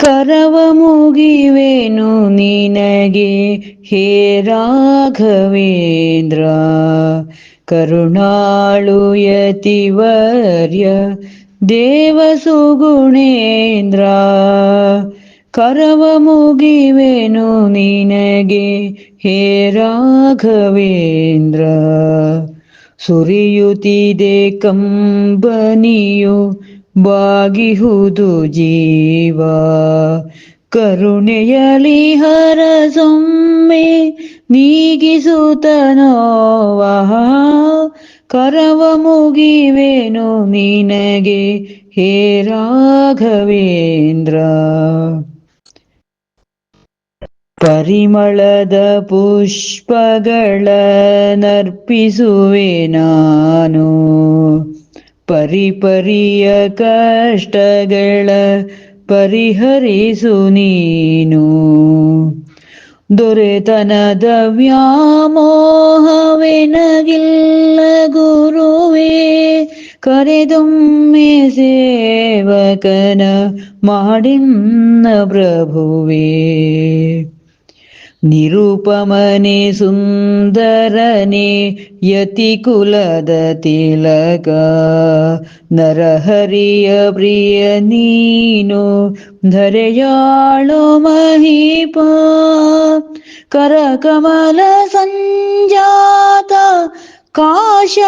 ಕರವ ಮುಗಿವೆನು ನಿನಗೆ ಹೇ ರಾಘವೇಂದ್ರ. ಕರುಣಾಳು ಯತಿವರ್ಯ ದೇವಸುಗುಣೇಂದ್ರ. ಕರವ ಮುಗಿವೆನು ನಿನಗೆ ಹೇ ರಾಘವೇಂದ್ರ. ಸುರಿಯುತ್ತಿದೆ ಕಂಬನಿಯು ಬಾಗಿಹುದು ಜೀವ. ಕರುಣೆಯಲಿ ಹರಸೊಮ್ಮೆ ನೀಗಿಸುತ್ತ ನೋವ. ಕರವ ಮುಗಿವೆನು ನಿನಗೆ ಹೇ ರಾಘವೇಂದ್ರ. ಪರಿಮಳದ ಪುಷ್ಪಗಳ ನರ್ಪಿಸುವೆ ನಾನು. ಪರಿಪರಿಯ ಕಷ್ಟಗಳ ಪರಿಹರಿಸು ನೀನು. ದೊರೆತನದ ವ್ಯಾಮೋಹವೆನಗಿಲ್ಲ ಗುರುವೇ. ಕರೆದೊಮ್ಮೆ ಸೇವಕನ ಮಾಡಿನ್ನ ಪ್ರಭುವೇ. ನಿರುಪಮನೆ ಸುಂದರನೆ ಯತಿ ಕುಲದ ತಿಲಕ. ನರಹರಿಯ ಪ್ರಿಯ ನೀನು ಧರೆಯಾಳೋ ಮಹೀಪ. ಕರಕಮಲ ಸಂಜಾತ ಕಾಷಾಯಧಾರಿ.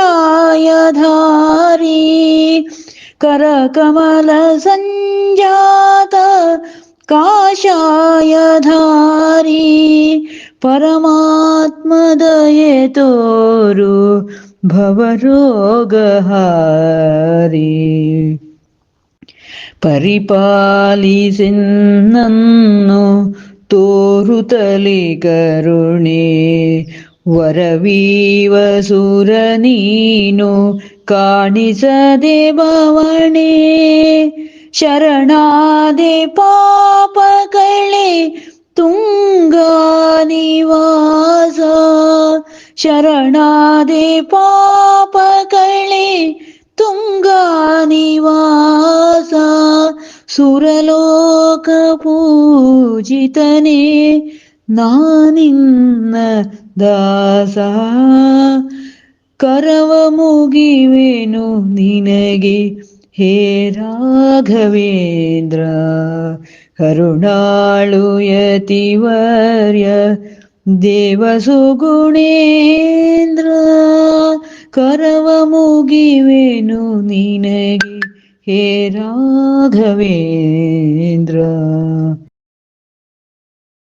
ಕರಕಮಲ ಸಂಜಾತ ಕಾಷಾಯಧಾರಿ. ಪರಮಾತ್ಮ ದಯೆ ತೋರು ಭವರೋಗಹಾರಿ. ಪರಿಪಾಲಿಸೆನ್ನನ್ನು ತೋರುತ್ತಲೇ ಕರುಣೆ. ವರವೀವ ಸುರ ನೀನು ಕಾಣಿಸದೆ ಬವಣೆ. ಶರಣಾದೆ ಪಾಪ ಕಳೆ ತುಂಗಾ ನಿವಾಸ. ಶರಣಾದೆ ಪಾಪ ಕಳೆ ತುಂಗಾ ನಿವಾಸ. ಸುರಲೋಕ ಪೂಜಿತನೇ ನಾನಿನ್ನ ದಾಸ. ಕರವ ಮುಗಿವೆನು ನಿನಗೆ ಹೇ ರಾಘವೇಂದ್ರ. ಕರುಣಾಳು ಯತಿವರ್ಯ ದೇವಸುಗುಣೇಂದ್ರ. ಕರವ ಮುಗಿವೆನು ನಿನಗೆ ಹೇ ರಾಘವೇಂದ್ರ.